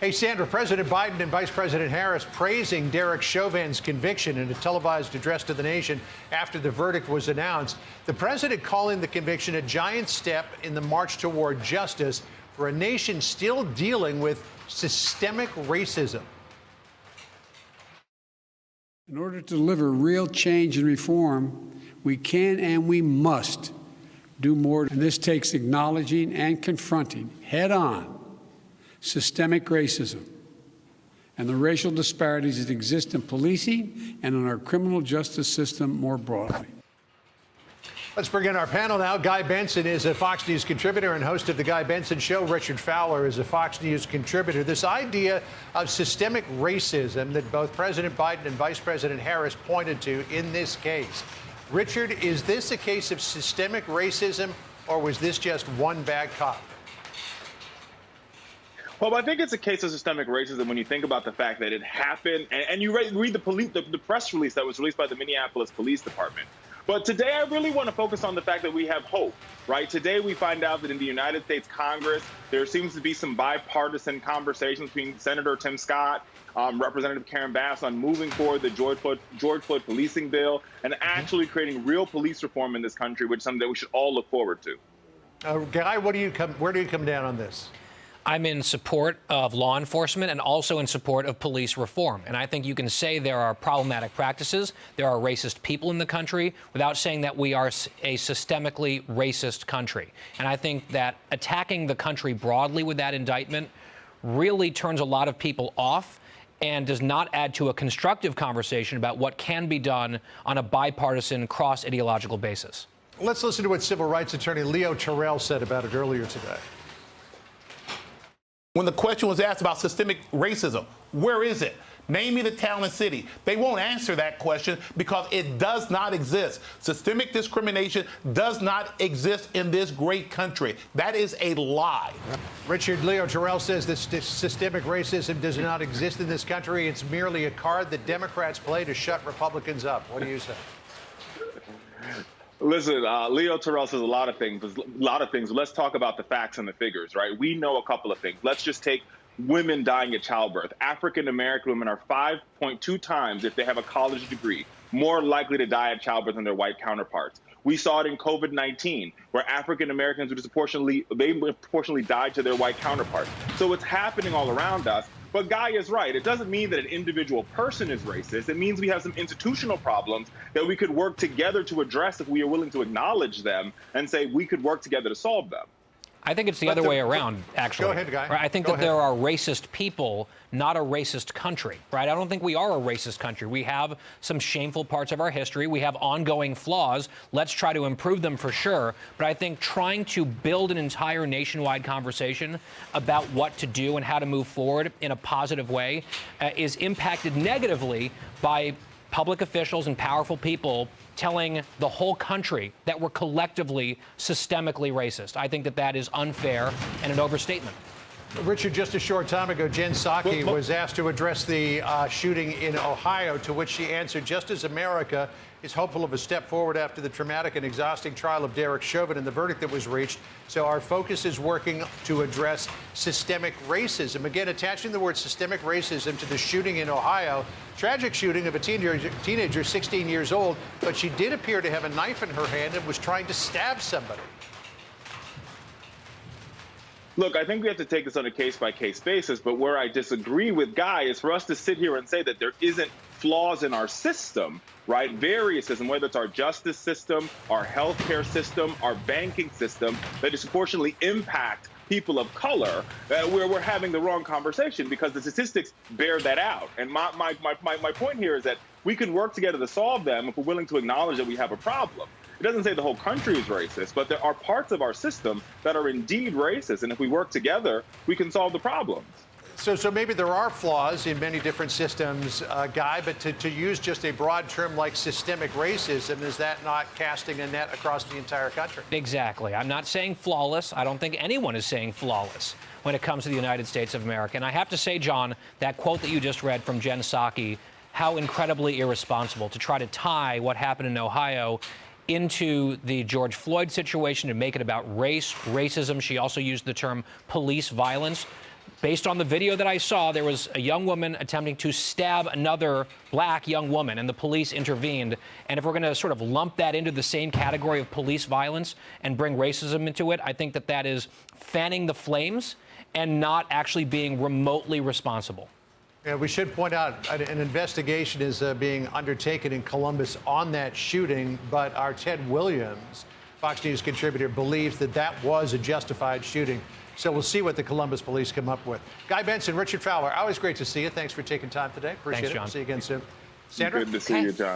Hey, Sandra, President Biden and Vice President Harris praising Derek Chauvin's conviction in a televised address to the nation after the verdict was announced. The president calling the conviction a giant step in the march toward justice for a nation still dealing with systemic racism. In order to deliver real change and reform, we can and we must do more. And this takes acknowledging and confronting head-on systemic racism and the racial disparities that exist in policing and in our criminal justice system more broadly. Let's bring in our panel now. Guy Benson is a Fox News contributor and host of The Guy Benson Show. Richard Fowler is a Fox News contributor. This idea of systemic racism that both President Biden and Vice President Harris pointed to in this case. Richard, is this a case of systemic racism, or was this just one bad cop? Well, I think it's a case of systemic racism when you think about the fact that it happened, and you read the press release that was released by the Minneapolis Police Department. But today, I really want to focus on the fact that we have hope, right? Today, we find out that in the United States Congress, there seems to be some bipartisan conversations between Senator Tim Scott, Representative Karen Bass on moving forward the George Floyd policing bill and actually creating real police reform in this country, which is something that we should all look forward to. Guy, where do you come down on this? I'm in support of law enforcement and also in support of police reform. And I think you can say there are problematic practices, there are racist people in the country, without saying that we are a systemically racist country. And I think that attacking the country broadly with that indictment really turns a lot of people off and does not add to a constructive conversation about what can be done on a bipartisan, cross-ideological basis. Let's listen to what civil rights attorney Leo Terrell said about it earlier today. When the question was asked about systemic racism, where is it? Name me the town and city. They won't answer that question because it does not exist. Systemic discrimination does not exist in this great country. That is a lie. Richard, Leo Terrell says that systemic racism does not exist in this country. It's merely a card that Democrats play to shut Republicans up. What do you say? Listen, Leo Terrell says a lot of things. Let's talk about the facts and the figures, right? We know a couple of things. Let's just take women dying at childbirth. African-American women are 5.2 times, if they have a college degree, more likely to die at childbirth than their white counterparts. We saw it in COVID-19, where African-Americans disproportionately died to their white counterparts. So it's happening all around us. But Guy is right. It doesn't mean that an individual person is racist. It means we have some institutional problems that we could work together to address if we are willing to acknowledge them and say we could work together to solve them. I think it's the other way around, actually. Go ahead, Guy. Right? I think that there are racist people, not a racist country, right? I don't think we are a racist country. We have some shameful parts of our history. We have ongoing flaws. Let's try to improve them for sure. But I think trying to build an entire nationwide conversation about what to do and how to move forward in a positive way is impacted negatively by public officials and powerful people telling the whole country that we're collectively systemically racist. I think that that is unfair and an overstatement. Richard, just a short time ago, Jen Psaki was asked to address the shooting in Ohio, to which she answered, just as America is hopeful of a step forward after the traumatic and exhausting trial of Derek Chauvin and the verdict that was reached, so our focus is working to address systemic racism. Again, attaching the word systemic racism to the shooting in Ohio, tragic shooting of a teenager 16 years old, but she did appear to have a knife in her hand and was trying to stab somebody. Look, I think we have to take this on a case-by-case basis, but where I disagree with Guy is for us to sit here and say that there isn't flaws in our system, right? Various system, whether it's our justice system, our healthcare system, our banking system, that disproportionately impact people of color, where we're having the wrong conversation because the statistics bear that out. And my point here is that we can work together to solve them if we're willing to acknowledge that we have a problem. It doesn't say the whole country is racist, but there are parts of our system that are indeed racist. And if we work together, we can solve the problems. So maybe there are flaws in many different systems, Guy, but to use just a broad term like systemic racism, is that not casting a net across the entire country? Exactly. I'm not saying flawless. I don't think anyone is saying flawless when it comes to the United States of America. And I have to say, John, that quote that you just read from Jen Psaki, how incredibly irresponsible to try to tie what happened in Ohio into the George Floyd situation to make it about race, racism. She also used the term police violence. Based on the video that I saw, there was a young woman attempting to stab another black young woman, and the police intervened. And if we're going to sort of lump that into the same category of police violence and bring racism into it, I think that that is fanning the flames and not actually being remotely responsible. Yeah, we should point out an investigation is being undertaken in Columbus on that shooting, but our Ted Williams, Fox News contributor, believes that that was a justified shooting. So we'll see what the Columbus police come up with. Guy Benson, Richard Fowler, always great to see you. Thanks for taking time today. Appreciate Thanks, it. John. See you again soon. Sandra? Good to see you, John.